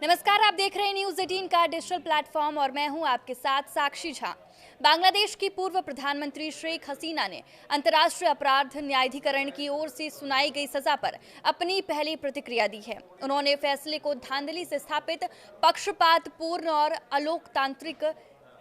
नमस्कार, आप देख रहे हैं न्यूज 18 का डिजिटल प्लेटफॉर्म और मैं हूं आपके साथ साक्षी झा। बांग्लादेश की पूर्व प्रधानमंत्री शेख हसीना ने अंतर्राष्ट्रीय अपराध न्यायाधिकरण की ओर से सुनाई गई सजा पर अपनी पहली प्रतिक्रिया दी है। उन्होंने फैसले को धांधली से स्थापित, पक्षपातपूर्ण और अलोकतांत्रिक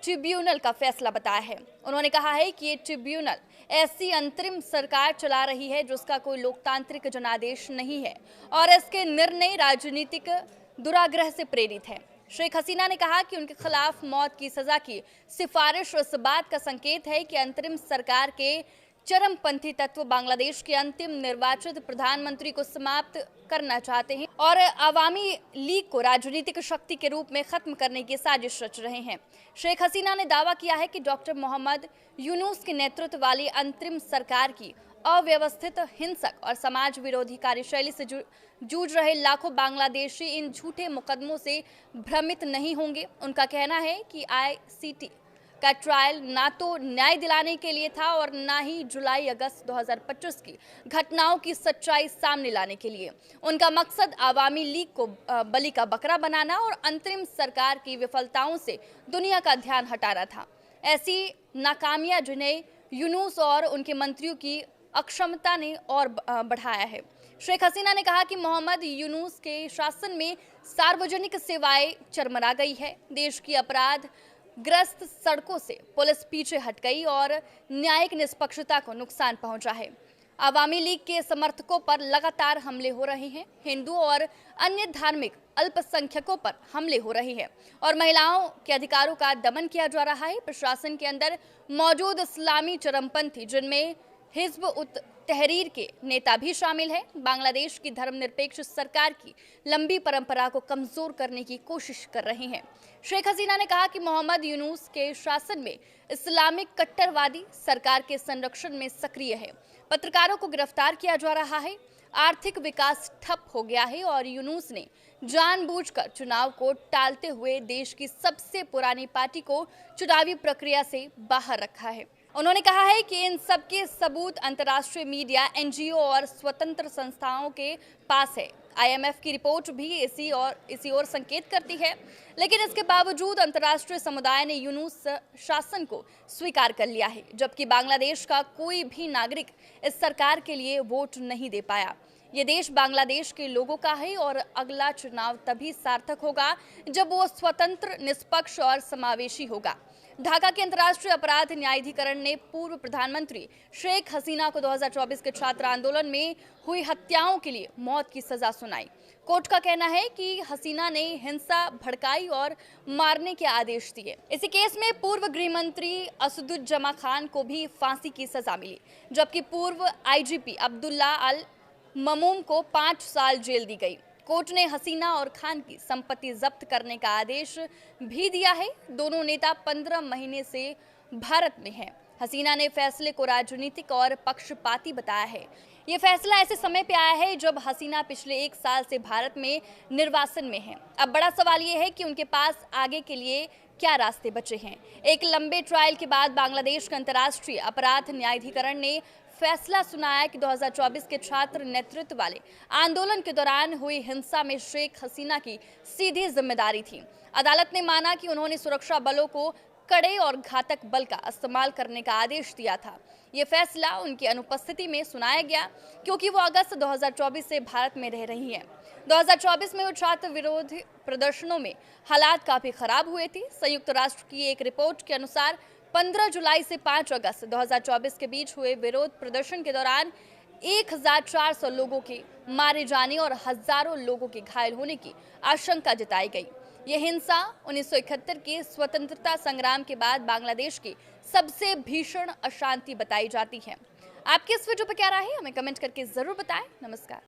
ट्रिब्यूनल का फैसला बताया है। उन्होंने कहा है कि ये ट्रिब्यूनल ऐसी अंतरिम सरकार चला रही है जिसका कोई लोकतांत्रिक जनादेश नहीं है और इसके निर्णय राजनीतिक दुराग्रह से प्रेरित है। शेख हसीना ने कहा कि उनके खिलाफ मौत की सजा की सिफारिश इस बात का संकेत है कि अंतरिम सरकार के चरमपंथी तत्व बांग्लादेश के अंतिम निर्वाचित प्रधानमंत्री को समाप्त करना चाहते हैं और अवामी लीग को राजनीतिक शक्ति के रूप में खत्म करने की साजिश रच रहे हैं। शेख हसीना ने दावा किया है कि डॉक्टर मोहम्मद यूनुस के नेतृत्व वाली अंतरिम सरकार की अव्यवस्थित, हिंसक और समाज विरोधी कार्यशैली से जूझ रहे लाखों बांग्लादेशी इन झूठे मुकदमों से भ्रमित नहीं होंगे। उनका कहना है कि आईसीटी का ट्रायल ना तो न्याय दिलाने के लिए था और ना ही जुलाई-अगस्त 2025 की घटनाओं की सच्चाई सामने लाने के लिए। उनका मकसद आवामी लीग को बलि का बकरा बनाना और अंतरिम सरकार की विफलताओं से दुनिया का ध्यान हटाना था। ऐसी नाकामियां जिन्हें यूनुस और उनके मंत्रियों की अक्षमता ने और बढ़ाया है। शेख हसीना ने कहा कि मोहम्मद यूनुस के शासन में सार्वजनिक सेवाएं चरमरा गई है। देश की अपराध ग्रस्त सड़कों से पुलिस पीछे हट गई और न्यायिक निष्पक्षता को नुकसान पहुंचा है। आवामी लीग के समर्थकों पर लगातार हमले हो रहे हैं। हिंदू और अन्य धार्मिक अल्पसंख्यकों पर हमले हो रहे हैं और महिलाओं के अधिकारों का दमन किया जा रहा है। प्रशासन के अंदर मौजूद इस्लामी चरमपंथी, जिनमें हिज़्ब उत तहरीर के नेता भी शामिल है, बांग्लादेश की धर्मनिरपेक्ष सरकार की लंबी परंपरा को कमजोर करने की कोशिश कर रहे हैं। शेख हसीना ने कहा कि मोहम्मद यूनुस के शासन में इस्लामिक कट्टरवादी सरकार के संरक्षण में सक्रिय है। पत्रकारों को गिरफ्तार किया जा रहा है, आर्थिक विकास ठप हो गया है और यूनुस ने जानबूझकर चुनाव को टालते हुए देश की सबसे पुरानी पार्टी को चुनावी प्रक्रिया से बाहर रखा है। उन्होंने कहा है कि इन सबके सबूत अंतर्राष्ट्रीय मीडिया, एनजीओ और स्वतंत्र संस्थाओं के पास है। आईएमएफ की रिपोर्ट भी इसी ओर संकेत करती है, लेकिन इसके बावजूद अंतर्राष्ट्रीय समुदाय ने यूनुस शासन को स्वीकार कर लिया है, जबकि बांग्लादेश का कोई भी नागरिक इस सरकार के लिए वोट नहीं दे पाया। ये देश बांग्लादेश के लोगों का है और अगला चुनाव तभी सार्थक होगा जब वो स्वतंत्र, निष्पक्ष और समावेशी होगा। ढाका के अंतर्राष्ट्रीय अपराध न्यायाधिकरण ने पूर्व प्रधानमंत्री शेख हसीना को 2024 के छात्र आंदोलन में हुई हत्याओं के लिए मौत की सजा सुनाई। कोर्ट का कहना है कि हसीना ने हिंसा भड़काई और मारने के आदेश दिए। इसी केस में पूर्व गृह मंत्री असदुज्जमा खान को भी फांसी की सजा मिली, जबकि पूर्व आईजीपी अब्दुल्ला अल ममूम को 5 साल जेल दी गई। कोर्ट ने हसीना और खान की संपत्ति जब्त करने का आदेश भी दिया है। दोनों नेता 15 महीने से भारत में हैं। हसीना ने फैसले को राजनीतिक और पक्षपाती बताया है। ये फैसला ऐसे समय पे आया है जब हसीना पिछले 1 साल से भारत में निर्वासन में हैं। अब बड़ा सवाल ये है कि उनके पास आगे के लिए क्या रास्ते बचे हैं। एक लंबे ट्रायल के बाद बांग्लादेश का अंतर्राष्ट्रीय अपराध न्यायाधिकरण ने फैसला सुनाया कि 2024 के छात्र नेतृत्व वाले आंदोलन के दौरान हुई हिंसा में शेख हसीना की सीधी जिम्मेदारी थी। अदालत ने माना कि उन्होंने सुरक्षा बलों को कड़े और घातक बल का इस्तेमाल करने का आदेश दिया था। ये फैसला उनकी अनुपस्थिति में सुनाया गया क्योंकि वो अगस्त 2024 से भारत में रह रही हैं। 2024 में वो छात्र विरोधी प्रदर्शनों में हालात काफी खराब हुए थे। संयुक्त राष्ट्र की एक रिपोर्ट के अनुसार 15 जुलाई से 5 अगस्त 2024 के बीच हुए विरोध प्रदर्शन के दौरान 1400 लोगों के मारे जाने और हजारों लोगों के घायल होने की आशंका जताई गई। यह हिंसा 1971 के स्वतंत्रता संग्राम के बाद बांग्लादेश की सबसे भीषण अशांति बताई जाती है। आपकी इस वीडियो पर क्या राय है, हमें कमेंट करके जरूर बताएं। नमस्कार।